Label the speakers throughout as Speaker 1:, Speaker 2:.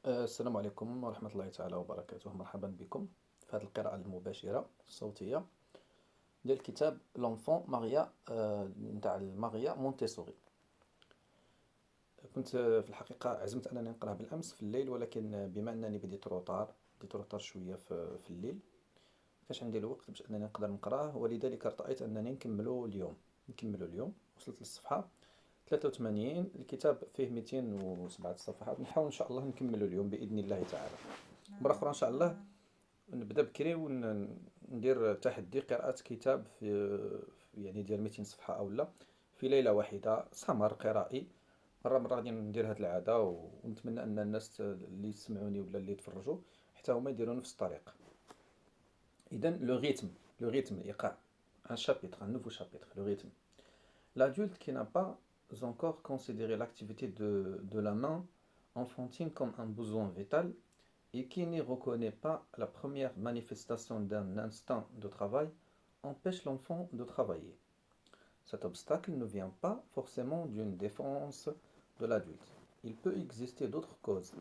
Speaker 1: السلام عليكم ورحمة الله تعالى وبركاته. مرحبا بكم في هذه القراءة المباشرة الصوتية ديال كتاب لونفون ماريا نتاع ماريا مونتيسوري. كنت في الحقيقة عزمت أنني نقرأها بالأمس في الليل، ولكن بما أنني بديت روطار شوية في الليل، كانش عندي الوقت باش أنني نقدر نقراه، ولذلك ارتأيت أنني نكملو اليوم. وصلت للصفحة 83. الكتاب فيه 207 صفحات، نحاول إن شاء الله نكملو اليوم بإذن الله تعالى. مرة أخرى إن شاء الله نبدا بكري وندير تحدي قراءة كتاب يعني ديال 200 صفحة أو لا في ليلة واحدة، سمر قرائي. مرة غادي ندير هاد العادة، ونتمنى أن الناس اللي يسمعوني ولا اللي يتفرجوا حتى هما يديروا نفس الطريقة. إذن لو rythme الإيقاع. un nouveau chapitre, le rythme. L'adulte qui n'a pas encore considéré l'activité de la main enfantine comme un besoin vital et qui n'y reconnaît pas la première manifestation d'un instinct de travail empêche l'enfant de travailler. Cet obstacle ne vient pas forcément d'une défense de l'adulte. Il peut exister d'autres causes.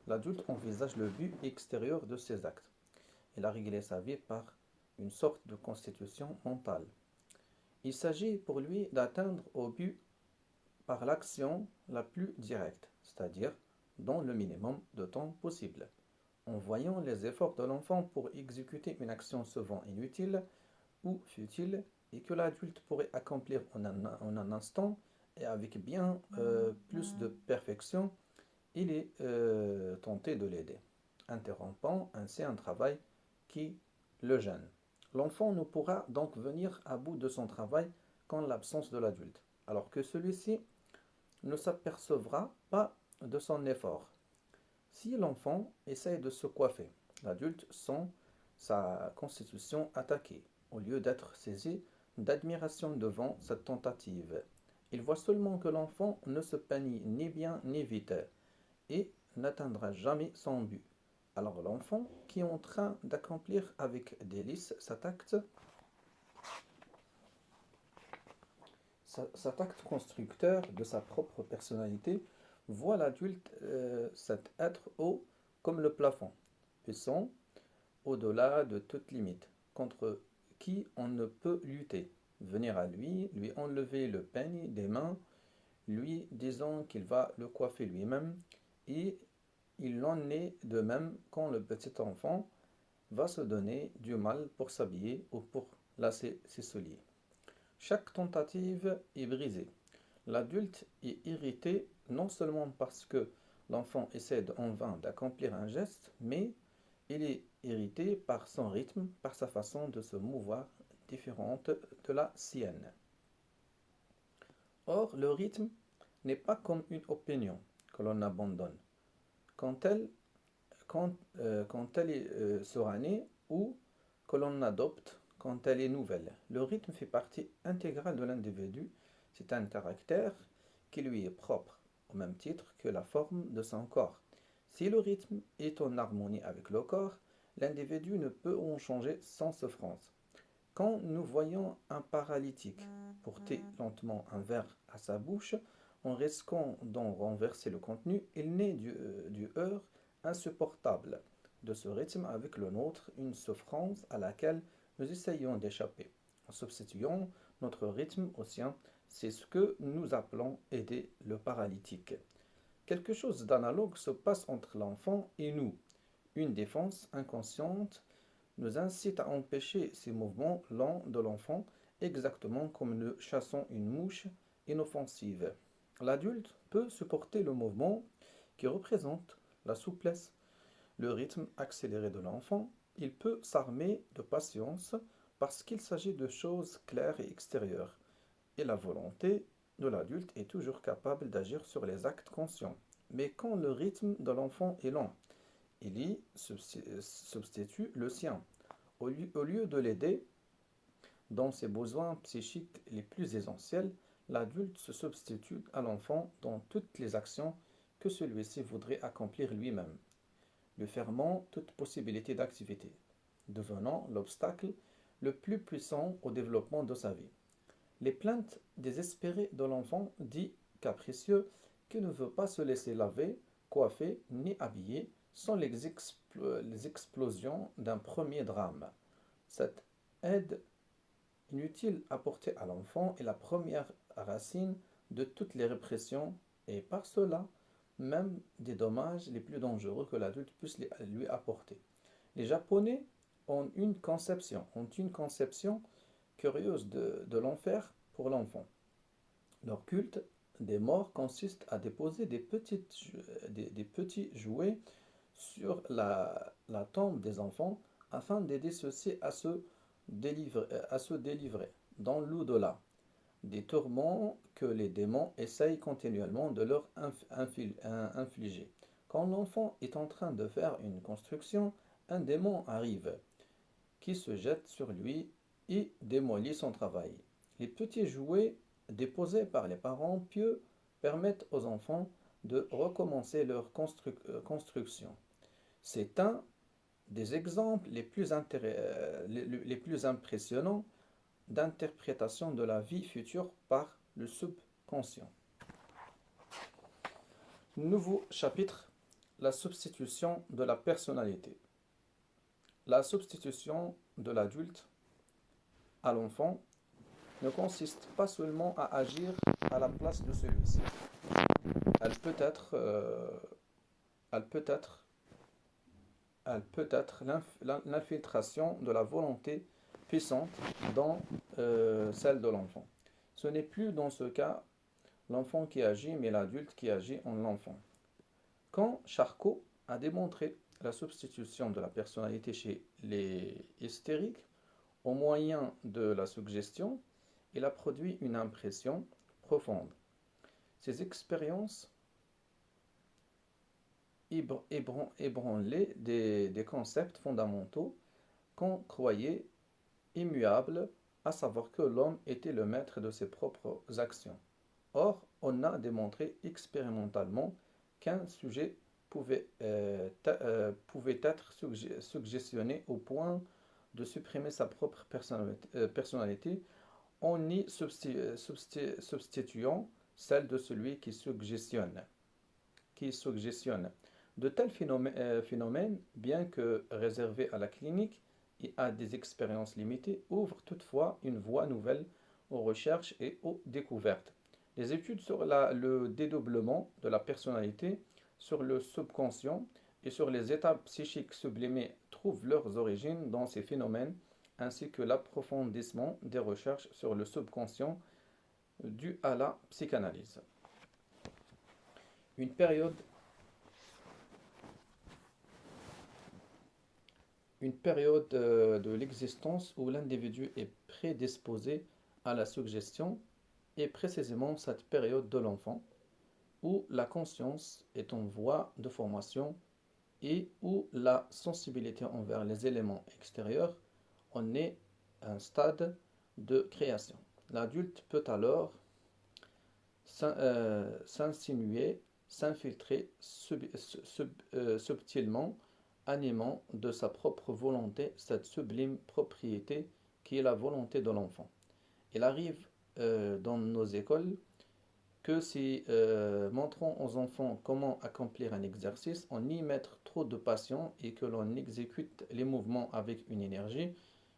Speaker 1: L'adulte envisage le but extérieur de ses actes. Il a réglé sa vie par une sorte de constitution mentale. Il s'agit pour lui d'atteindre au but par l'action la plus directe, c'est-à-dire dans le minimum de temps possible. En voyant les efforts de l'enfant pour exécuter une action souvent inutile ou futile et que l'adulte pourrait accomplir en un instant et avec bien plus de perfection, il est tenté de l'aider, interrompant ainsi un travail qui le gêne. L'enfant ne pourra donc venir à bout de son travail qu'en l'absence de l'adulte, alors que celui-ci ne s'apercevra pas de son effort. Si l'enfant essaye de se coiffer, l'adulte sent sa constitution attaquée. Au lieu d'être saisi d'admiration devant cette tentative, il voit seulement que l'enfant ne se peigne ni bien ni vite et n'atteindra jamais son but. Alors l'enfant, qui est en train d'accomplir avec délice cet acte constructeur de sa propre personnalité, voit l'adulte, cet être haut comme le plafond, puissant au-delà de toute limite, contre qui on ne peut lutter, venir à lui, lui enlever le peigne des mains, lui disant qu'il va le coiffer lui-même, et il en est de même quand le petit enfant va se donner du mal pour s'habiller ou pour lasser ses souliers. Chaque tentative est brisée. L'adulte est irrité non seulement parce que l'enfant essaie en vain d'accomplir un geste, mais il est irrité par son rythme, par sa façon de se mouvoir différente de la sienne. Or, le rythme n'est pas comme une opinion que l'on abandonne quand elle est sera née ou que l'on adopte quand elle est nouvelle. Le rythme fait partie intégrale de l'individu. C'est un caractère qui lui est propre, au même titre que la forme de son corps. Si le rythme est en harmonie avec le corps, l'individu ne peut en changer sans souffrance. Quand nous voyons un paralytique porter lentement un verre à sa bouche, en risquant d'en renverser le contenu, il naît du heurt insupportable de ce rythme avec le nôtre, une souffrance à laquelle nous essayons d'échapper. En substituant notre rythme au sien, c'est ce que nous appelons aider le paralytique. Quelque chose d'analogue se passe entre l'enfant et nous. Une défense inconsciente nous incite à empêcher ces mouvements lents de l'enfant, exactement comme nous chassons une mouche inoffensive. L'adulte peut supporter le mouvement qui représente la souplesse, le rythme accéléré de l'enfant. Il peut s'armer de patience parce qu'il s'agit de choses claires et extérieures. Et la volonté de l'adulte est toujours capable d'agir sur les actes conscients. Mais quand le rythme de l'enfant est lent, il y substitue le sien. Au lieu de l'aider dans ses besoins psychiques les plus essentiels, l'adulte se substitue à l'enfant dans toutes les actions que celui-ci voudrait accomplir lui-même, lui fermant toute possibilité d'activité, devenant l'obstacle le plus puissant au développement de sa vie. Les plaintes désespérées de l'enfant dit capricieux qui ne veut pas se laisser laver coiffé ni habillé sans les explosions d'un premier drame. Cette aide inutile apportée à l'enfant est la première racine de toutes les répressions et par cela même des dommages les plus dangereux que l'adulte puisse lui apporter. Les Japonais ont une conception curieuse de l'enfer pour l'enfant. Leur culte des morts consiste à déposer des petits jouets sur la tombe des enfants afin d'aider ceux-ci à se délivrer dans l'au-delà des tourments que les démons essayent continuellement de leur infliger. Quand l'enfant est en train de faire une construction, un démon arrive qui se jette sur lui et démolit son travail. Les petits jouets déposés par les parents pieux permettent aux enfants de recommencer leur construction. C'est un des exemples les plus impressionnants d'interprétation de la vie future par le subconscient. Nouveau chapitre, la substitution de la personnalité. La substitution de l'adulte à l'enfant ne consiste pas seulement à agir à la place de celui-ci. Elle peut être, l'infiltration de la volonté puissante dans celle de l'enfant. Ce n'est plus dans ce cas l'enfant qui agit, mais l'adulte qui agit en l'enfant. Quand Charcot a démontré la substitution de la personnalité chez les hystériques au moyen de la suggestion, il a produit une impression profonde. Ces expériences ébranlaient des concepts fondamentaux qu'on croyait immuables, à savoir que l'homme était le maître de ses propres actions. Or, on a démontré expérimentalement qu'un sujet pouvait être suggestionné au point de supprimer sa propre personnalité en y substituant celle de celui qui suggestionne. De tels phénomènes, bien que réservés à la clinique et à des expériences limitées, ouvrent toutefois une voie nouvelle aux recherches et aux découvertes. Les études sur le dédoublement de la personnalité, sur le subconscient et sur les états psychiques sublimés trouvent leurs origines dans ces phénomènes, ainsi que l'approfondissement des recherches sur le subconscient dû à la psychanalyse. Une période de l'existence où l'individu est prédisposé à la suggestion est précisément cette période de l'enfant, où la conscience est en voie de formation et où la sensibilité envers les éléments extérieurs en est un stade de création. L'adulte peut alors s'insinuer, s'infiltrer subtilement, animant de sa propre volonté cette sublime propriété qui est la volonté de l'enfant. Il arrive dans nos écoles que si montrons aux enfants comment accomplir un exercice, on y met trop de passion et que l'on exécute les mouvements avec une énergie,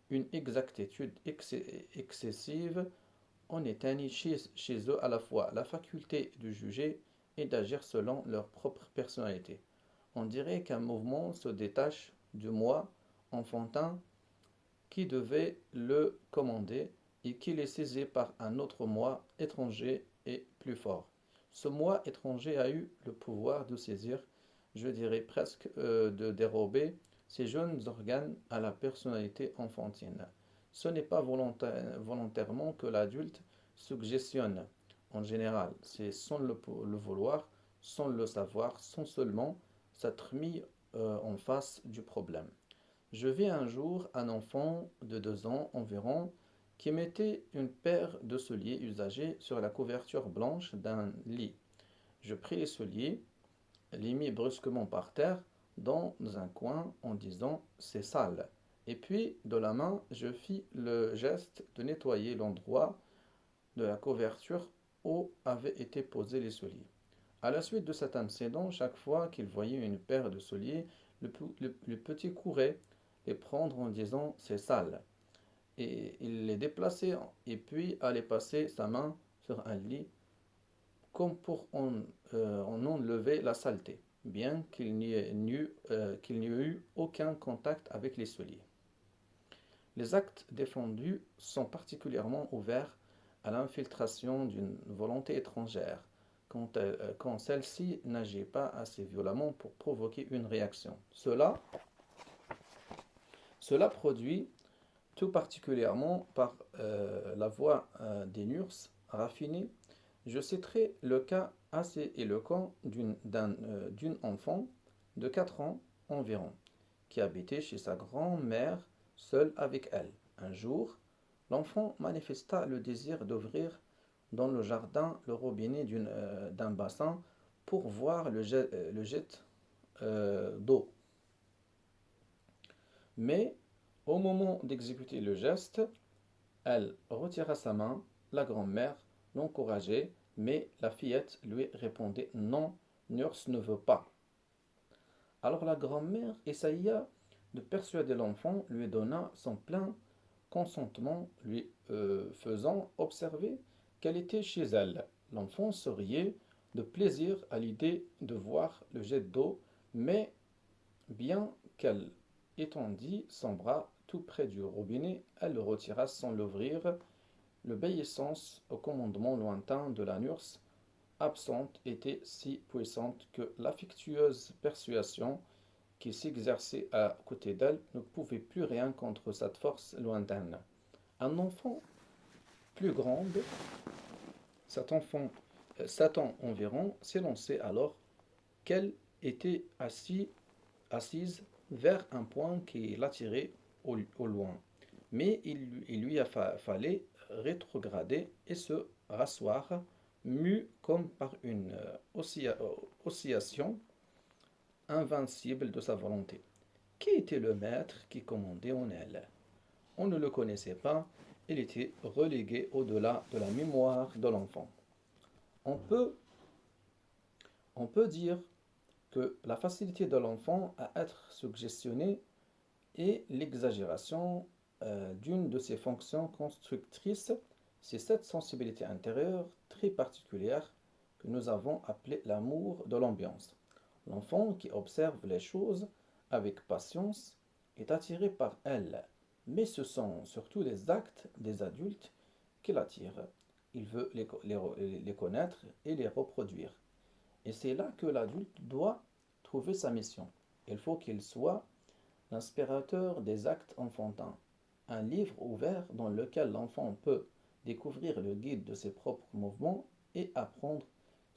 Speaker 1: une exactitude excessive, on éteignit chez eux à la fois la faculté de juger et d'agir selon leur propre personnalité. On dirait qu'un mouvement se détache du moi enfantin qui devait le commander et qu'il est saisi par un autre moi étranger et plus fort. Ce moi étranger a eu le pouvoir de saisir, je dirais presque de dérober, ces jeunes organes à la personnalité enfantine. Ce n'est pas volontairement que l'adulte suggestionne. En général, c'est sans le vouloir, sans le savoir, sans seulement s'être mis en face du problème. Je vis un jour un enfant de 2 ans environ qui mettait une paire de souliers usagés sur la couverture blanche d'un lit. Je pris les souliers, les mis brusquement par terre dans un coin en disant « c'est sale ». Et puis, de la main, je fis le geste de nettoyer l'endroit de la couverture où avaient été posés les souliers. À la suite de cet incident, chaque fois qu'il voyait une paire de souliers, le petit courait les prendre en disant c'est sale. Et il les déplaçait et puis allait passer sa main sur un lit comme pour en enlever la saleté, bien qu'il n'y ait eu aucun contact avec les souliers. Les actes défendus sont particulièrement ouverts à l'infiltration d'une volonté étrangère, quand celle-ci n'agit pas assez violemment pour provoquer une réaction. Cela produit tout particulièrement par la voix des nurses raffinées. Je citerai le cas assez éloquent d'une enfant de 4 ans environ, qui habitait chez sa grand-mère seule avec elle. Un jour, l'enfant manifesta le désir d'ouvrir dans le jardin le robinet d'un bassin pour voir le jet d'eau. Mais au moment d'exécuter le geste, elle retira sa main, la grand-mère l'encourageait, mais la fillette lui répondait non, Nurse ne veut pas. Alors la grand-mère essaya de persuader l'enfant, lui donna son plein consentement, lui faisant observer qu'elle était chez elle. L'enfant se riait de plaisir à l'idée de voir le jet d'eau, mais bien qu'elle étendit son bras tout près du robinet, elle le retira sans l'ouvrir. L'obéissance au commandement lointain de la nurse absente était si puissante que l'affectueuse persuasion qui s'exerçait à côté d'elle ne pouvait plus rien contre cette force lointaine. Un enfant plus grand, 7 ans environ, s'élançait alors qu'elle était assise vers un point qui l'attirait au loin. Mais il lui fallait rétrograder et se rasseoir, mue comme par une oscillation invincible de sa volonté. Qui était le maître qui commandait en elle? On ne le connaissait pas, il était relégué au-delà de la mémoire de l'enfant. On peut dire que la facilité de l'enfant à être suggestionné est l'exagération d'une de ses fonctions constructrices, c'est cette sensibilité intérieure très particulière que nous avons appelée l'amour de l'ambiance. L'enfant qui observe les choses avec patience est attiré par elles, mais ce sont surtout les actes des adultes qui l'attirent. Il veut les connaître et les reproduire. Et c'est là que l'adulte doit trouver sa mission. Il faut qu'il soit l'inspirateur des actes enfantins, un livre ouvert dans lequel l'enfant peut découvrir le guide de ses propres mouvements et apprendre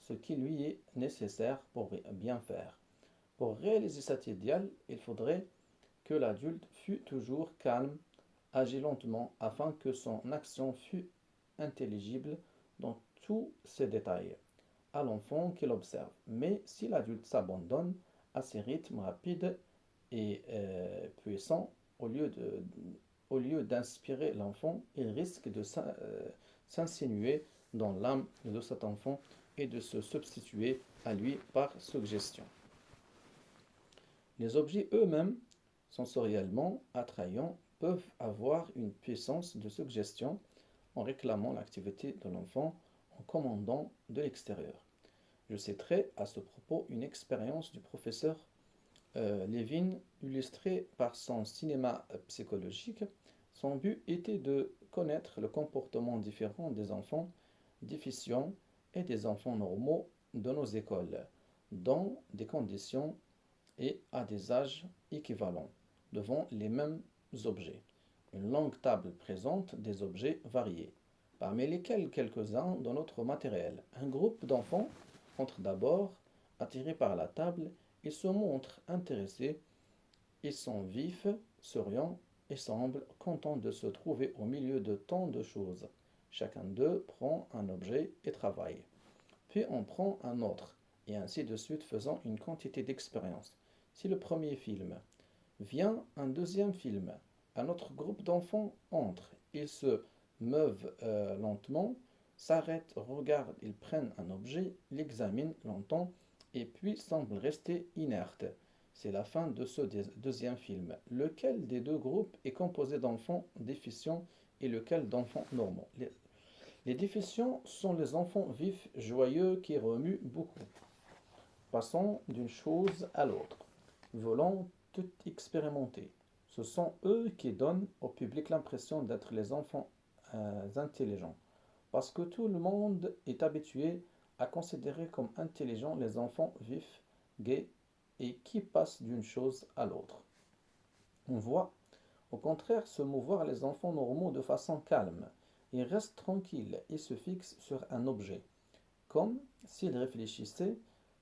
Speaker 1: ce qui lui est nécessaire pour bien faire. Pour réaliser cet idéal, il faudrait que l'adulte fût toujours calme, agit lentement afin que son action fût intelligible dans tous ses détails à l'enfant qu'il observe. Mais si l'adulte s'abandonne à ces rythmes rapides et puissants, au lieu d'inspirer l'enfant, il risque de s'insinuer dans l'âme de cet enfant et de se substituer à lui par suggestion. Les objets eux-mêmes, sensoriellement attrayants, peuvent avoir une puissance de suggestion en réclamant l'activité de l'enfant, en commandant de l'extérieur. Je citerai à ce propos une expérience du professeur Levin, illustrée par son cinéma psychologique. Son but était de connaître le comportement différent des enfants déficients et des enfants normaux de nos écoles, dans des conditions et à des âges équivalents, devant les mêmes objets. Une longue table présente des objets variés, parmi lesquels quelques-uns de notre matériel. Un groupe d'enfants entre d'abord attirés par la table et se montrent intéressés. Ils sont vifs, souriants et semblent contents de se trouver au milieu de tant de choses. Chacun d'eux prend un objet et travaille. Puis on prend un autre, et ainsi de suite faisant une quantité d'expériences. Si le premier film vient un deuxième film, un autre groupe d'enfants entre. Ils se meuvent lentement, s'arrêtent, regardent, ils prennent un objet, l'examinent longtemps et puis semblent rester inertes. C'est la fin de ce deuxième film. Lequel des deux groupes est composé d'enfants déficients et lequel d'enfants normaux? Les déficients sont les enfants vifs, joyeux, qui remuent beaucoup, passant d'une chose à l'autre, voulant tout expérimenter. Ce sont eux qui donnent au public l'impression d'être les enfants intelligents, parce que tout le monde est habitué à considérer comme intelligents les enfants vifs, gais et qui passent d'une chose à l'autre. On voit, au contraire, se mouvoir les enfants normaux de façon calme. Ils restent tranquilles et se fixent sur un objet, comme s'ils réfléchissaient.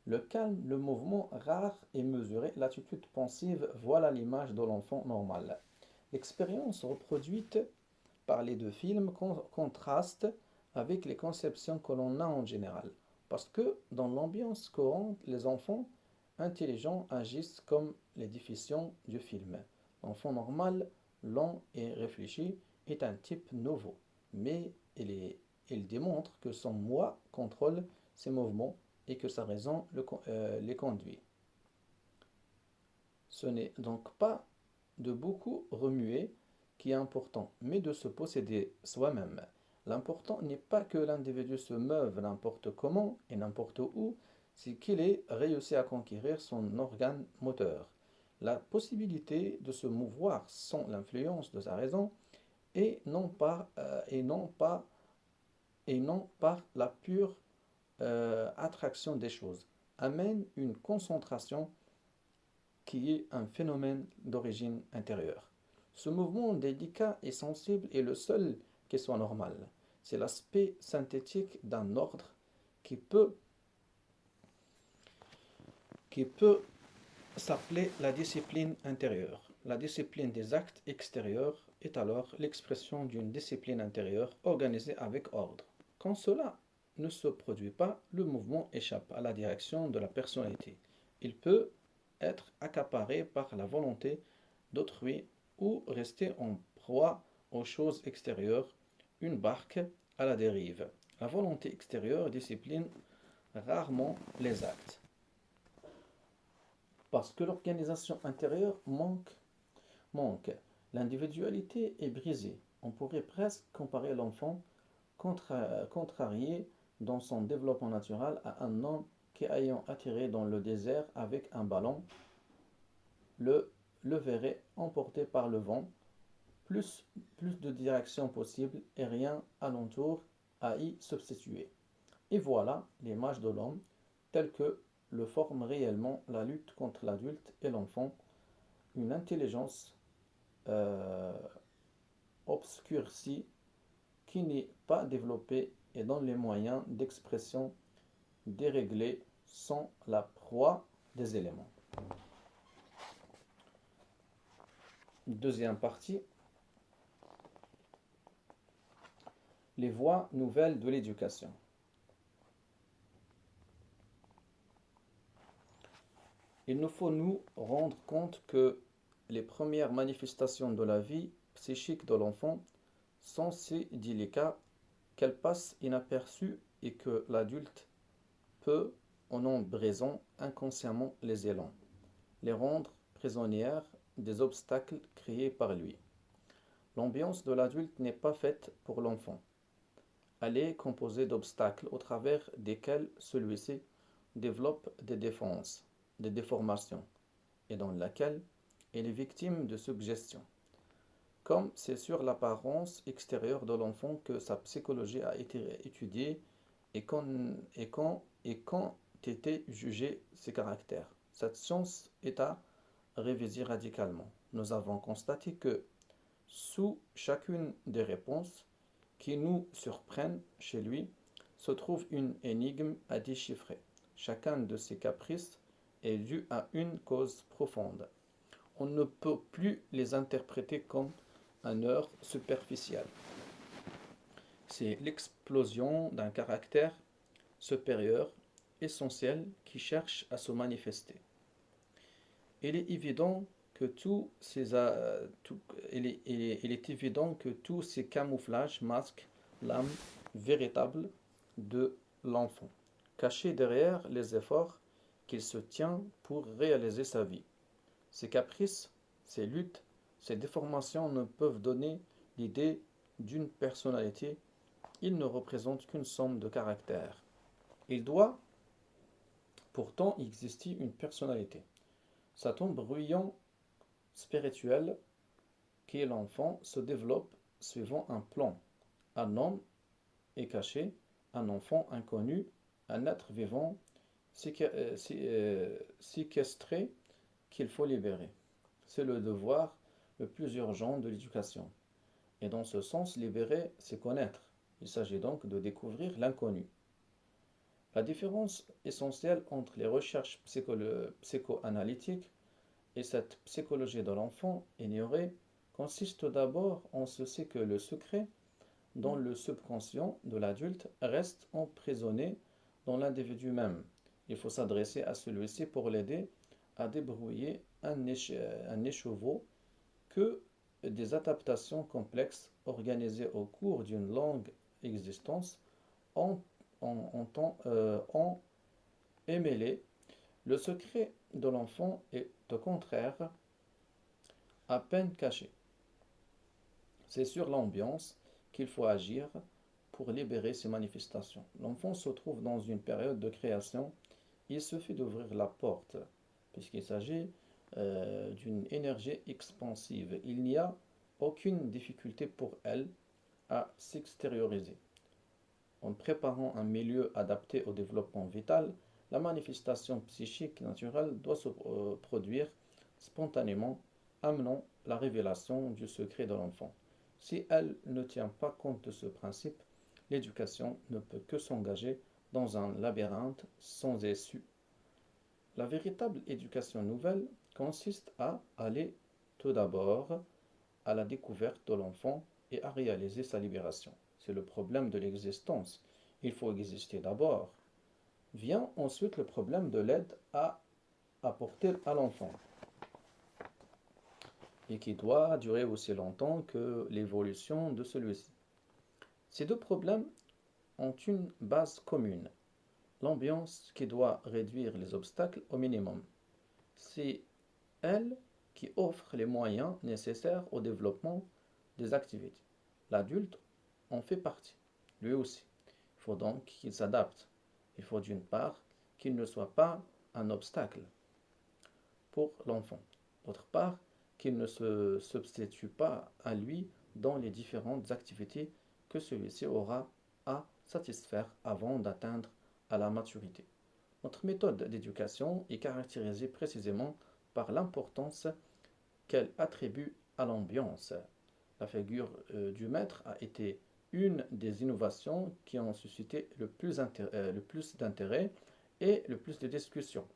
Speaker 1: Le calme, le mouvement rare et mesuré, l'attitude pensive, voilà l'image de l'enfant normal. L'expérience reproduite par les deux films contraste avec les conceptions que l'on a en général. Parce que dans l'ambiance courante, les enfants intelligents agissent comme les déficients du film. L'enfant normal, lent et réfléchi, est un type nouveau, mais il démontre que son moi contrôle ses mouvements et que sa raison les conduit. Ce n'est donc pas de beaucoup remuer qui est important, mais de se posséder soi-même. L'important n'est pas que l'individu se meuve n'importe comment et n'importe où, c'est qu'il ait réussi à conquérir son organe moteur. La possibilité de se mouvoir sans l'influence de sa raison et non par la pure attraction des choses amène une concentration qui est un phénomène d'origine intérieure. Ce mouvement délicat et sensible est le seul qui soit normal. C'est l'aspect synthétique d'un ordre qui peut s'appeler la discipline intérieure. La discipline des actes extérieurs est alors l'expression d'une discipline intérieure organisée avec ordre. Quand cela ne se produit pas, le mouvement échappe à la direction de la personnalité. Il peut être accaparé par la volonté d'autrui ou rester en proie aux choses extérieures, une barque à la dérive. La volonté extérieure discipline rarement les actes. Parce que l'organisation intérieure manque. L'individualité est brisée. On pourrait presque comparer l'enfant contrarié dans son développement naturel à un homme qui, ayant atterri dans le désert avec un ballon, le verrait emporté par le vent, plus de directions possibles et rien alentour à y substituer. Et voilà l'image de l'homme telle que le forme réellement la lutte contre l'adulte et l'enfant, une intelligence obscurcie qui n'est pas développée et dont les moyens d'expression déréglés sont la proie des éléments. Deuxième partie, les voies nouvelles de l'éducation. Il nous faut nous rendre compte que les premières manifestations de la vie psychique de l'enfant sont si délicates qu'elles passent inaperçues et que l'adulte peut, en embrasant inconsciemment les élans, les rendre prisonnières des obstacles créés par lui. L'ambiance de l'adulte n'est pas faite pour l'enfant. Elle est composée d'obstacles au travers desquels celui-ci développe des défenses, des déformations, et dans laquelle il est victime de suggestions. Comme c'est sur l'apparence extérieure de l'enfant que sa psychologie a été étudiée et qu'ont été jugés ses caractères. Cette science est à réviser radicalement. Nous avons constaté que sous chacune des réponses qui nous surprennent chez lui se trouve une énigme à déchiffrer. Chacun de ces caprices est dû à une cause profonde. On ne peut plus les interpréter comme un heurt superficiel. C'est l'explosion d'un caractère supérieur, essentiel, qui cherche à se manifester. Il est évident que tous ces camouflages masquent l'âme véritable de l'enfant, caché derrière les efforts qu'il se tient pour réaliser sa vie. Ses caprices, ses luttes, ses déformations ne peuvent donner l'idée d'une personnalité. Il ne représente qu'une somme de caractères. Il doit pourtant exister une personnalité. Cet embryon spirituel qui est l'enfant se développe suivant un plan. Un homme est caché, un enfant inconnu, un être vivant séquestré qu'il faut libérer. C'est le devoir le plus urgent de l'éducation. Et dans ce sens, libérer, c'est connaître. Il s'agit donc de découvrir l'inconnu. La différence essentielle entre les recherches psychoanalytiques et cette psychologie de l'enfant ignorée consiste d'abord en ceci que le secret dans le subconscient de l'adulte reste emprisonné dans l'individu même. Il faut s'adresser à celui-ci pour l'aider à débrouiller un écheveau que des adaptations complexes organisées au cours d'une longue existence ont, ont émêlé. Le secret de l'enfant est au contraire à peine caché. C'est sur l'ambiance qu'il faut agir pour libérer ces manifestations. L'enfant se trouve dans une période de création. Il suffit d'ouvrir la porte, puisqu'il s'agit d'une énergie expansive. Il n'y a aucune difficulté pour elle à s'extérioriser. En préparant un milieu adapté au développement vital, la manifestation psychique naturelle doit se produire spontanément, amenant la révélation du secret de l'enfant. Si elle ne tient pas compte de ce principe, l'éducation ne peut que s'engager dans un labyrinthe sans issue. La véritable éducation nouvelle consiste à aller tout d'abord à la découverte de l'enfant et à réaliser sa libération. C'est le problème de l'existence. Il faut exister d'abord. Vient ensuite le problème de l'aide à apporter à l'enfant, et qui doit durer aussi longtemps que l'évolution de celui-ci. Ces deux problèmes ont une base commune, l'ambiance qui doit réduire les obstacles au minimum. C'est elle qui offre les moyens nécessaires au développement des activités. L'adulte en fait partie, lui aussi. Il faut donc qu'il s'adapte. Il faut d'une part qu'il ne soit pas un obstacle pour l'enfant. D'autre part, qu'il ne se substitue pas à lui dans les différentes activités que celui-ci aura à satisfaire avant d'atteindre à la maturité. Notre méthode d'éducation est caractérisée précisément par l'importance qu'elle attribue à l'ambiance. La figure du maître a été une des innovations qui ont suscité le plus d'intérêt et le plus de discussions.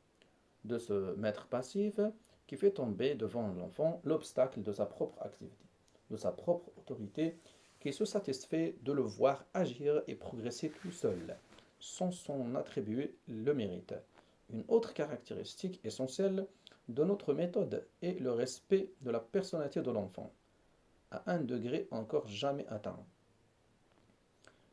Speaker 1: De ce maître passif qui fait tomber devant l'enfant l'obstacle de sa propre activité, de sa propre autorité, qui se satisfait de le voir agir et progresser tout seul, sans s'en attribuer le mérite. Une autre caractéristique essentielle de notre méthode est le respect de la personnalité de l'enfant, à un degré encore jamais atteint.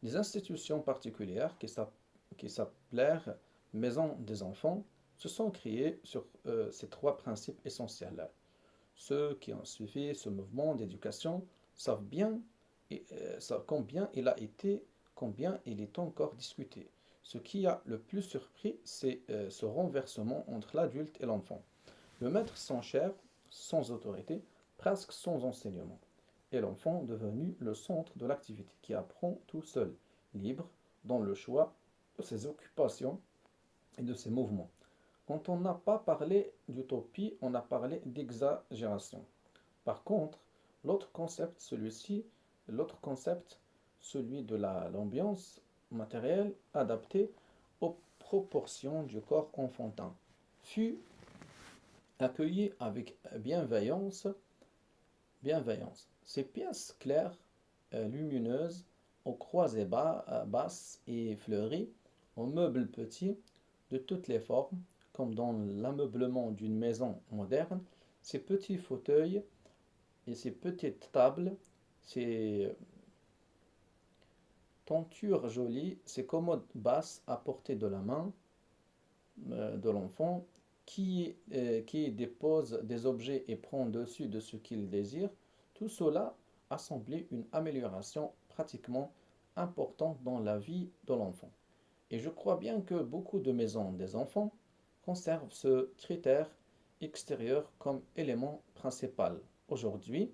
Speaker 1: Les institutions particulières qui s'appellèrent maisons des enfants se sont créées sur ces trois principes essentiels. Ceux qui ont suivi ce mouvement d'éducation savent bien combien il a été, combien il est encore discuté. Ce qui a le plus surpris, c'est ce renversement entre l'adulte et l'enfant. Le maître sans chair, sans autorité, presque sans enseignement, et l'enfant devenu le centre de l'activité, qui apprend tout seul, libre dans le choix de ses occupations et de ses mouvements. Quand on n'a pas parlé d'utopie, on a parlé d'exagération. Par contre, l'autre concept, celui de l'ambiance matérielle adaptée aux proportions du corps enfantin, fut accueilli avec bienveillance. Ces pièces claires, lumineuses, aux croisées basses et fleuries, aux meubles petits, de toutes les formes, comme dans l'ameublement d'une maison moderne, ces petits fauteuils et ces petites tables, ces Tenture jolie, c'est commode basse à portée de la main de l'enfant qui dépose des objets et prend dessus de ce qu'il désire. Tout cela a semblé une amélioration pratiquement importante dans la vie de l'enfant. Et je crois bien que beaucoup de maisons des enfants conservent ce critère extérieur comme élément principal. Aujourd'hui,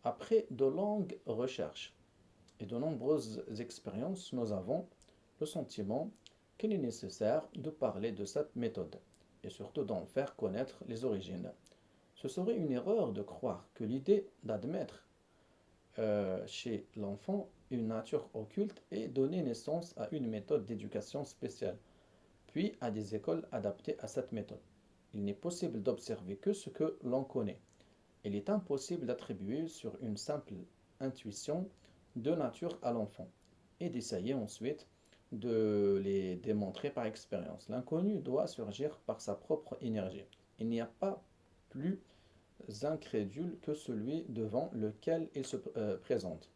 Speaker 1: après de longues recherches et de nombreuses expériences, nous avons le sentiment qu'il est nécessaire de parler de cette méthode et surtout d'en faire connaître les origines. Ce serait une erreur de croire que l'idée d'admettre chez l'enfant une nature occulte et donner naissance à une méthode d'éducation spéciale, puis à des écoles adaptées à cette méthode. Il n'est possible d'observer que ce que l'on connaît. Il est impossible d'attribuer sur une simple intuition de nature à l'enfant et d'essayer ensuite de les démontrer par expérience. L'inconnu doit surgir par sa propre énergie. Il n'y a pas plus incrédule que celui devant lequel il se présente.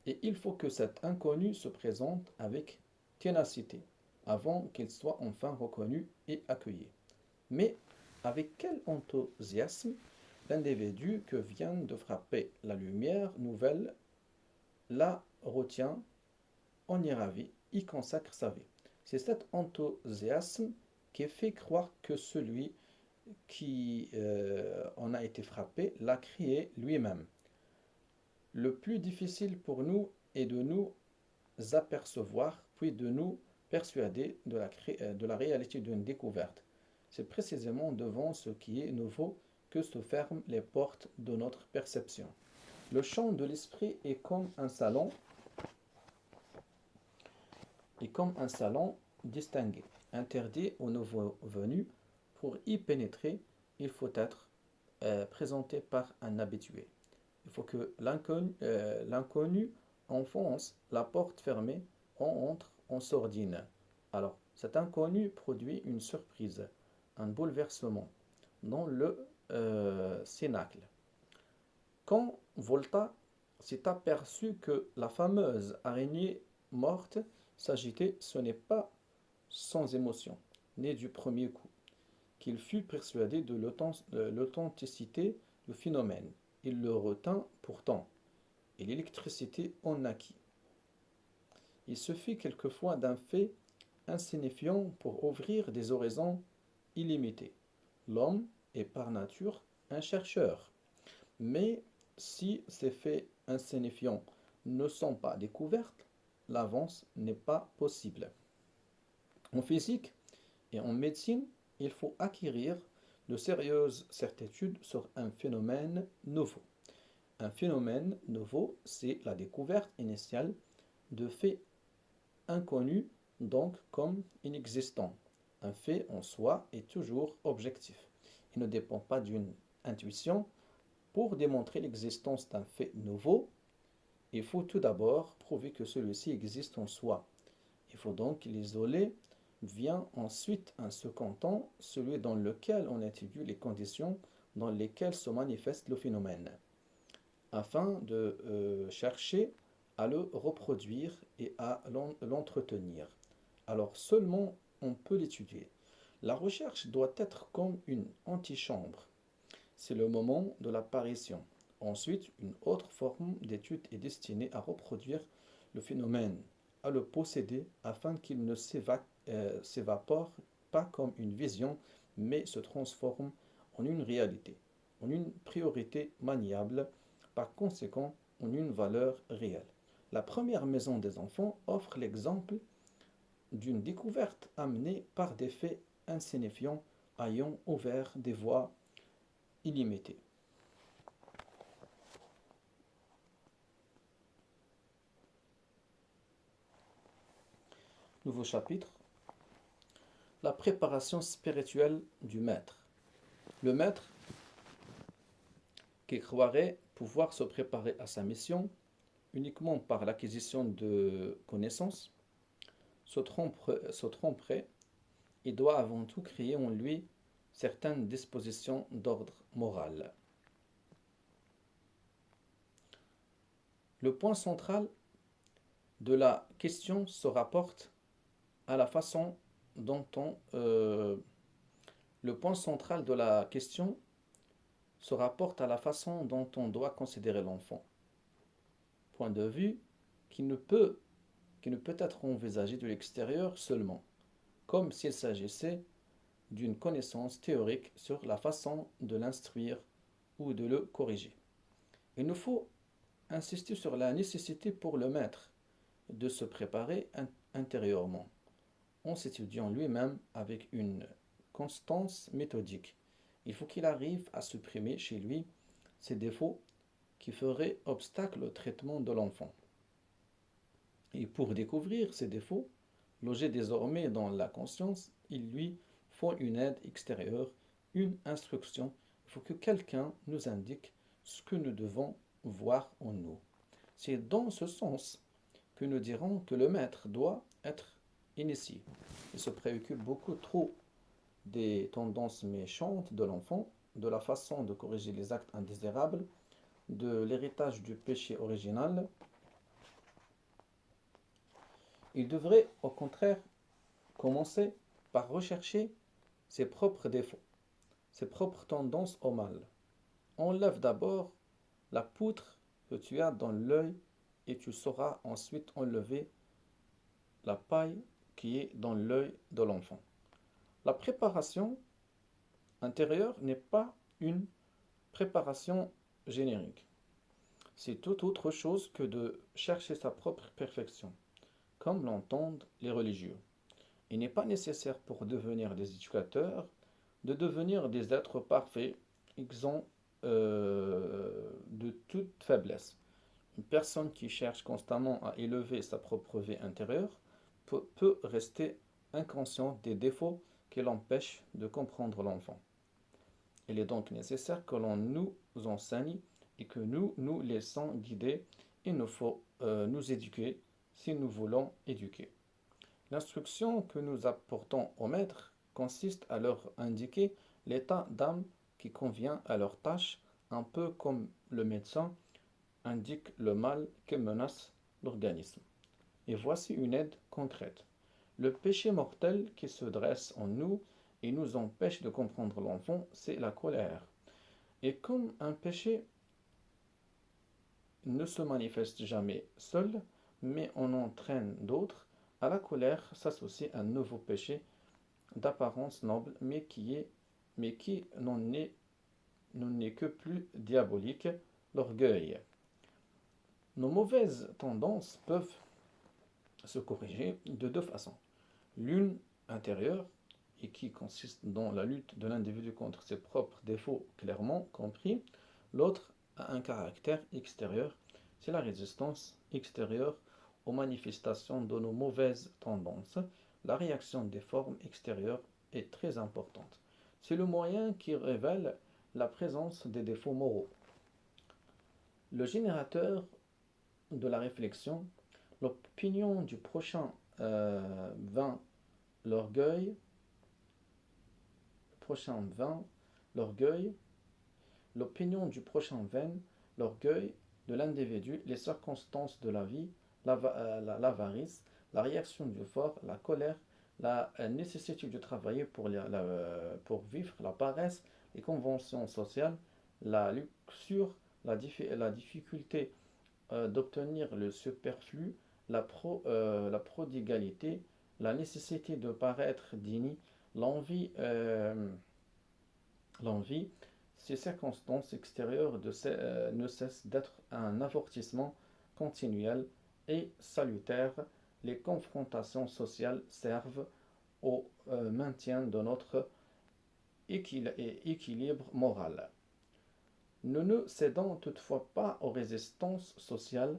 Speaker 1: Et il faut que cet inconnu se présente avec ténacité avant qu'il soit enfin reconnu et accueilli. Mais avec quel enthousiasme l'individu que vient de frapper la lumière nouvelle la retient, en y ravit, y consacre sa vie. C'est cet enthousiasme qui fait croire que celui qui en a été frappé l'a créé lui-même. Le plus difficile pour nous est de nous apercevoir, puis de nous persuader de la réalité d'une découverte. C'est précisément devant ce qui est nouveau que se ferment les portes de notre perception. Le champ de l'esprit est comme un salon distingué, interdit aux nouveaux venus. Pour y pénétrer, il faut être présenté par un habitué. Il faut que l'inconnu enfonce la porte fermée, on entre, on s'ordine. Alors, cet inconnu produit une surprise, un bouleversement dans le cénacle. Quand Volta s'est aperçu que la fameuse araignée morte s'agitait, ce n'est pas sans émotion, née du premier coup, qu'il fut persuadé de l'authenticité du phénomène. Il le retint pourtant, et l'électricité en naquit. Il suffit quelquefois d'un fait insignifiant pour ouvrir des horizons illimités. L'homme est par nature un chercheur, mais si ces faits insignifiants ne sont pas découverts, l'avance n'est pas possible. En physique et en médecine, il faut acquérir de sérieuses certitudes sur un phénomène nouveau. Un phénomène nouveau, c'est la découverte initiale de faits inconnus, donc comme inexistants. Un fait en soi est toujours objectif. Il ne dépend pas d'une intuition. Pour démontrer l'existence d'un fait nouveau, il faut tout d'abord prouver que celui-ci existe en soi. Il faut donc l'isoler. Vient ensuite un second temps, celui dans lequel on étudie les conditions dans lesquelles se manifeste le phénomène, afin de chercher à le reproduire et à l'entretenir. Alors seulement on peut l'étudier. La recherche doit être comme une antichambre. C'est le moment de l'apparition. Ensuite, une autre forme d'étude est destinée à reproduire le phénomène, à le posséder afin qu'il ne s'évapore pas comme une vision, mais se transforme en une réalité, en une priorité maniable, par conséquent en une valeur réelle. La première maison des enfants offre l'exemple d'une découverte amenée par des faits insignifiants ayant ouvert des voies illimitées. Nouveau chapitre. La préparation spirituelle du maître. Le maître, qui croirait pouvoir se préparer à sa mission uniquement par l'acquisition de connaissances, se tromperait et doit avant tout créer en lui certaines dispositions d'ordre moral. Le point central de la question se rapporte à la façon dont le point central de la question se rapporte à la façon dont on doit considérer l'enfant. Point de vue qui ne peut, qui ne peut être envisagé de l'extérieur seulement, comme s'il s'agissait d'une connaissance théorique sur la façon de l'instruire ou de le corriger. Il nous faut insister sur la nécessité pour le maître de se préparer intérieurement, en s'étudiant lui-même avec une constance méthodique. Il faut qu'il arrive à supprimer chez lui ces défauts qui feraient obstacle au traitement de l'enfant. Et pour découvrir ces défauts, logés désormais dans la conscience, il lui faut une aide extérieure, une instruction. Il faut que quelqu'un nous indique ce que nous devons voir en nous. C'est dans ce sens que nous dirons que le maître doit être initié. Il se préoccupe beaucoup trop des tendances méchantes de l'enfant, de la façon de corriger les actes indésirables, de l'héritage du péché original. Il devrait au contraire commencer par rechercher ses propres défauts, ses propres tendances au mal. Enlève d'abord la poutre que tu as dans l'œil et tu sauras ensuite enlever la paille qui est dans l'œil de l'enfant. La préparation intérieure n'est pas une préparation générique. C'est tout autre chose que de chercher sa propre perfection, comme l'entendent les religieux. Il n'est pas nécessaire pour devenir des éducateurs de devenir des êtres parfaits, exempts de toute faiblesse. Une personne qui cherche constamment à élever sa propre vie intérieure peut rester inconsciente des défauts qui l'empêchent de comprendre l'enfant. Il est donc nécessaire que l'on nous enseigne et que nous nous laissons guider. Il nous faut nous éduquer si nous voulons éduquer. L'instruction que nous apportons aux maîtres consiste à leur indiquer l'état d'âme qui convient à leur tâche, un peu comme le médecin indique le mal que menace l'organisme. Et voici une aide concrète. Le péché mortel qui se dresse en nous et nous empêche de comprendre l'enfant, c'est la colère. Et comme un péché ne se manifeste jamais seul, mais en entraîne d'autres, à la colère s'associe un nouveau péché d'apparence noble, mais qui n'en est que plus diabolique, l'orgueil. Nos mauvaises tendances peuvent se corriger de deux façons. L'une intérieure, et qui consiste dans la lutte de l'individu contre ses propres défauts clairement compris. L'autre a un caractère extérieur, c'est la résistance extérieure aux manifestations de nos mauvaises tendances. La réaction des formes extérieures est très importante. C'est le moyen qui révèle la présence des défauts moraux. Le générateur de la réflexion, l'opinion du prochain vain l'orgueil, l'opinion du prochain vain, l'orgueil de l'individu, les circonstances de la vie, l'avarice, la réaction du fort, la colère, la nécessité de travailler pour vivre, la paresse, les conventions sociales, la luxure, la difficulté d'obtenir le superflu, la prodigalité, la nécessité de paraître digne, l'envie, ces circonstances extérieures ne cessent d'être un avertissement continuel et salutaire. Les confrontations sociales servent au maintien de notre équilibre moral. Nous ne cédons toutefois pas aux résistances sociales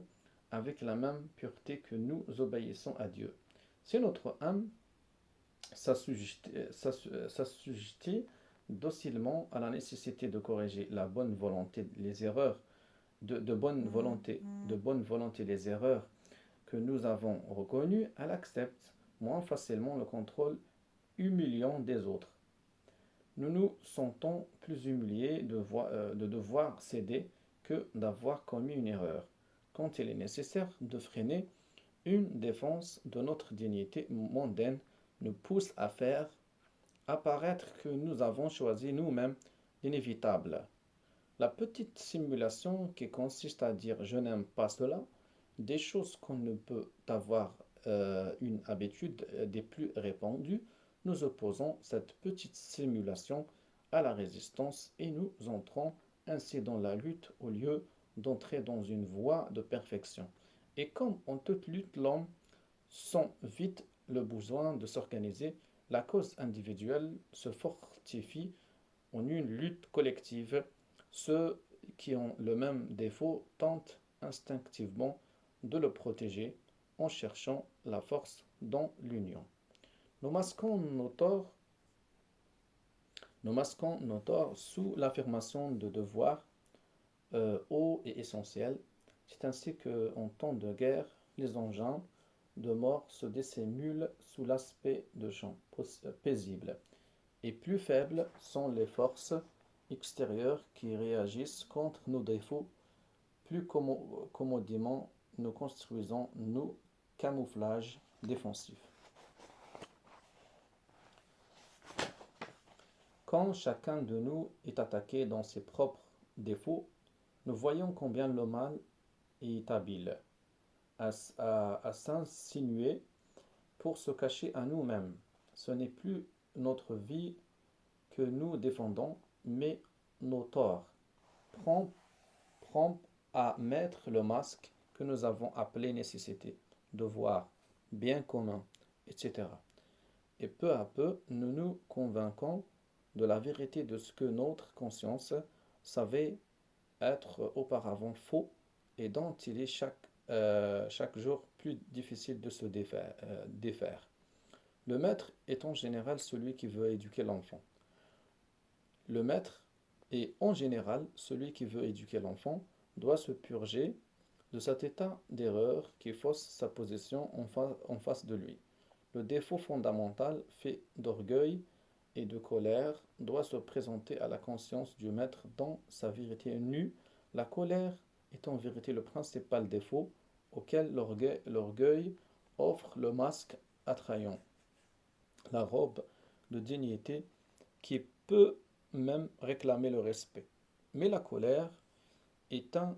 Speaker 1: avec la même pureté que nous obéissons à Dieu. Si notre âme s'assujettit docilement à la nécessité de corriger la bonne volonté, les erreurs, de bonne volonté les erreurs que nous avons reconnues, elle accepte moins facilement le contrôle humiliant des autres. Nous nous sentons plus humiliés de devoir céder que d'avoir commis une erreur. Quand il est nécessaire de freiner Une défense de notre dignité mondaine nous pousse à faire apparaître que nous avons choisi nous-mêmes l'inévitable. La petite simulation qui consiste à dire je n'aime pas cela, des choses qu'on ne peut avoir une habitude des plus répandues, nous opposons cette petite simulation à la résistance et nous entrons ainsi dans la lutte au lieu d'entrer dans une voie de perfection. Et comme en toute lutte, l'homme sent vite le besoin de s'organiser, la cause individuelle se fortifie en une lutte collective. Ceux qui ont le même défaut tentent instinctivement de le protéger en cherchant la force dans l'union. Nous masquons nos torts, nous masquons nos torts sous l'affirmation de devoirs hauts et essentiels. C'est ainsi qu'en temps de guerre, les engins de mort se dissimulent sous l'aspect de champs paisibles. Et plus faibles sont les forces extérieures qui réagissent contre nos défauts. Plus commodément nous construisons nos camouflages défensifs. Quand chacun de nous est attaqué dans ses propres défauts, nous voyons combien le mal est habile à s'insinuer pour se cacher à nous-mêmes. Ce n'est plus notre vie que nous défendons, mais nos torts, prompt à mettre le masque que nous avons appelé nécessité, devoir, bien commun, etc. Et peu à peu, nous nous convainquons de la vérité de ce que notre conscience savait être auparavant faux et dont il est chaque jour plus difficile de se défaire. Le maître est en général celui qui veut éduquer l'enfant. Le maître est en général celui qui veut éduquer l'enfant doit se purger de cet état d'erreur qui fausse sa position en face de lui. Le défaut fondamental, fait d'orgueil et de colère, doit se présenter à la conscience du maître dans sa vérité nue. La colère est en vérité le principal défaut auquel l'orgueil offre le masque attrayant, la robe de dignité qui peut même réclamer le respect. Mais la colère est un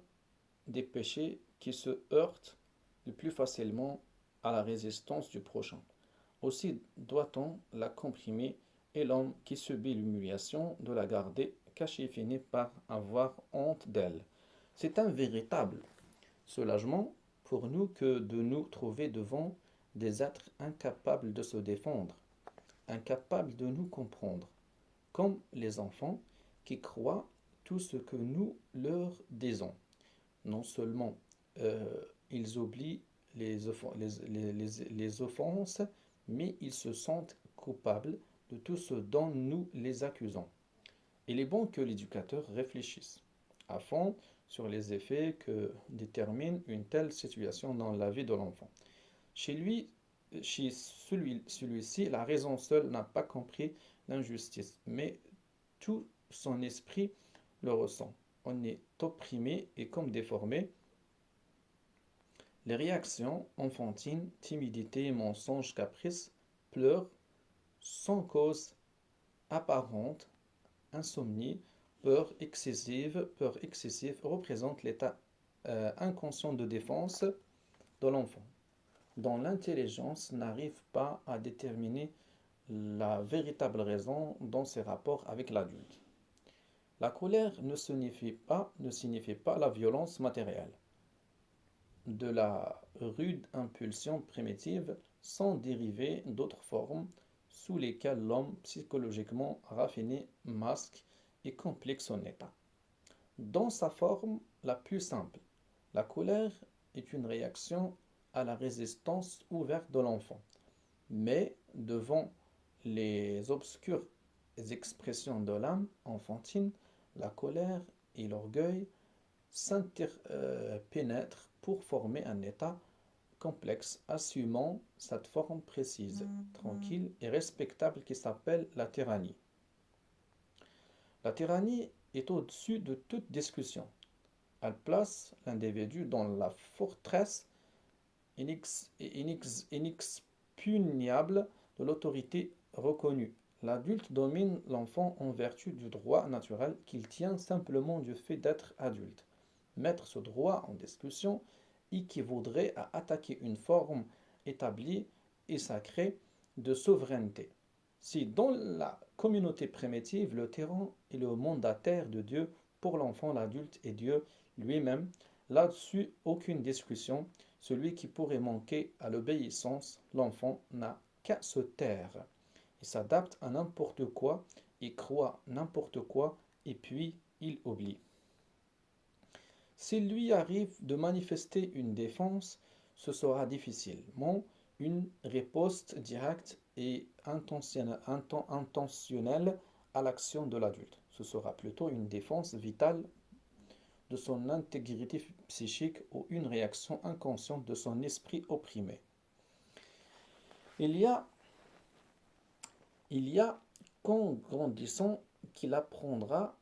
Speaker 1: des péchés qui se heurtent le plus facilement à la résistance du prochain. Aussi doit-on la comprimer et l'homme qui subit l'humiliation de la garder cachée finit par avoir honte d'elle. C'est un véritable soulagement pour nous que de nous trouver devant des êtres incapables de se défendre, incapables de nous comprendre, comme les enfants qui croient tout ce que nous leur disons. Non seulement ils oublient les offenses, mais ils se sentent coupables de tout ce dont nous les accusons. Il est bon que l'éducateur réfléchisse à fond sur les effets que détermine une telle situation dans la vie de l'enfant. Chez celui-ci, la raison seule n'a pas compris l'injustice, mais tout son esprit le ressent. On est opprimé et comme déformé. Les réactions enfantines, timidité, mensonge, caprice, pleurs, sans cause apparente, insomnie, peur excessive représentent l'état inconscient de défense de l'enfant, dont l'intelligence n'arrive pas à déterminer la véritable raison dans ses rapports avec l'adulte. La colère ne signifie pas la violence matérielle de la rude impulsion primitive sont dérivées d'autres formes sous lesquelles l'homme psychologiquement raffiné masque et complexe son état. Dans sa forme la plus simple, la colère est une réaction à la résistance ouverte de l'enfant. Mais devant les obscures expressions de l'âme enfantine, la colère et l'orgueil s'interpénètrent pour former un état complexe assumant cette forme précise, tranquille et respectable qui s'appelle la tyrannie. La tyrannie est au-dessus de toute discussion. Elle place l'individu dans la forteresse inexpugnable de l'autorité reconnue. L'adulte domine l'enfant en vertu du droit naturel qu'il tient simplement du fait d'être adulte. Mettre ce droit en discussion équivaudrait à attaquer une forme établie et sacrée de souveraineté. Si dans la communauté primitive, le tyran est le mandataire de Dieu, pour l'enfant, l'adulte est Dieu lui-même, là-dessus, aucune discussion. Celui qui pourrait manquer à l'obéissance, l'enfant n'a qu'à se taire. Il s'adapte à n'importe quoi, il croit n'importe quoi, et puis il oublie. S'il lui arrive de manifester une défense, ce sera difficilement une riposte directe et intentionnelle à l'action de l'adulte. Ce sera plutôt une défense vitale de son intégrité psychique ou une réaction inconsciente de son esprit opprimé. Il y a qu'en grandissant qu'il apprendra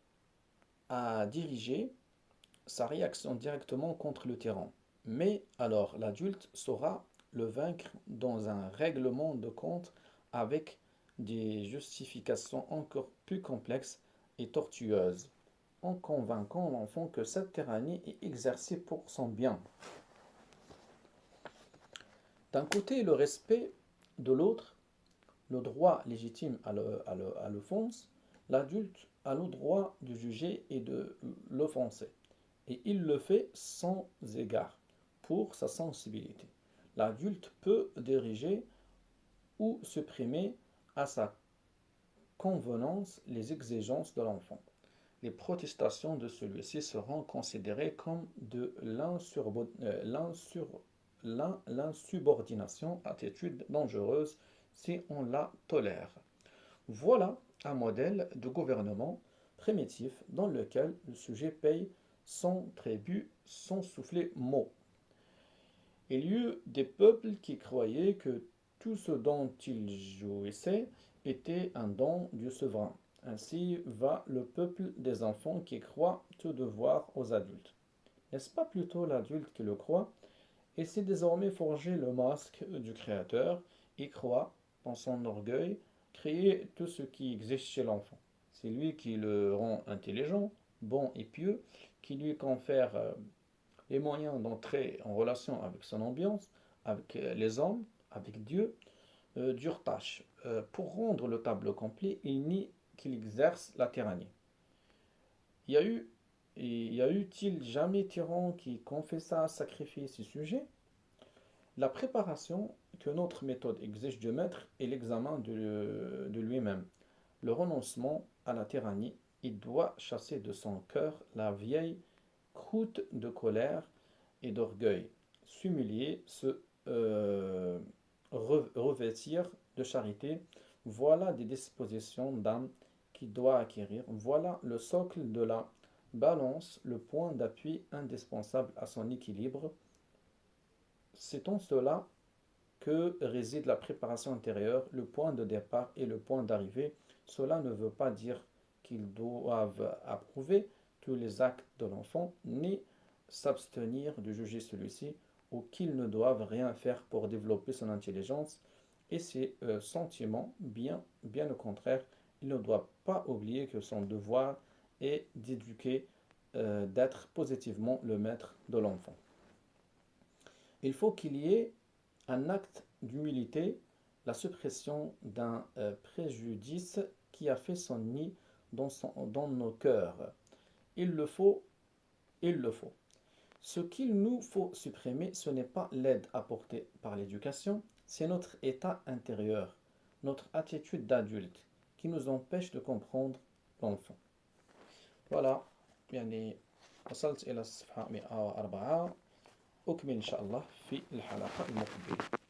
Speaker 1: à diriger sa réaction directement contre le tyran. Mais alors l'adulte saura le vaincre dans un règlement de compte avec des justifications encore plus complexes et tortueuses, en convainquant l'enfant que cette tyrannie est exercée pour son bien. D'un côté, le respect de l'autre, le droit légitime à l'offense, l'adulte a le droit de juger et de l'offenser. Et il le fait sans égard pour sa sensibilité. L'adulte peut diriger ou supprimer à sa convenance les exigences de l'enfant. Les protestations de celui-ci seront considérées comme de l'insubordination, attitude dangereuse si on la tolère. Voilà un modèle de gouvernement primitif dans lequel le sujet paye son tribut sans souffler mot. Il y eut des peuples qui croyaient que tout ce dont ils jouissaient était un don du souverain. Ainsi va le peuple des enfants qui croient tout devoir aux adultes. N'est-ce pas plutôt l'adulte qui le croit? Et s'est désormais forgé le masque du Créateur et croit, dans son orgueil, créer tout ce qui existe chez l'enfant. C'est lui qui le rend intelligent, bon et pieux, qui lui confère les moyens d'entrer en relation avec son ambiance, avec les hommes, avec Dieu, dure tâche. Pour rendre le tableau complet, il nie qu'il exerce la tyrannie. Y a eu-t-il jamais tyran qui confessa sacrifier ses sujets? La préparation que notre méthode exige du maître est l'examen de lui-même. Le renoncement à la tyrannie, il doit chasser de son cœur la vieille croûte de colère et d'orgueil, s'humilier, se revêtir de charité. Voilà des dispositions d'âme qu'il doit acquérir. Voilà le socle de la balance, le point d'appui indispensable à son équilibre. C'est en cela que réside la préparation intérieure, le point de départ et le point d'arrivée. Cela ne veut pas dire qu'ils doivent approuver tous les actes de l'enfant, ni s'abstenir de juger celui-ci, ou qu'ils ne doivent rien faire pour développer son intelligence et ses sentiments. Bien au contraire, il ne doit pas oublier que son devoir est d'éduquer, d'être positivement le maître de l'enfant. Il faut qu'il y ait un acte d'humilité, la suppression d'un préjudice qui a fait son nid dans nos cœurs. Il le faut. Ce qu'il nous faut supprimer, ce n'est pas l'aide apportée par l'éducation, c'est notre état intérieur, notre attitude d'adulte qui nous empêche de comprendre l'enfant. Voilà, يعني وصلت إلى الصفحة 104. أكمل إن شاء الله في الحلقة المقبلة.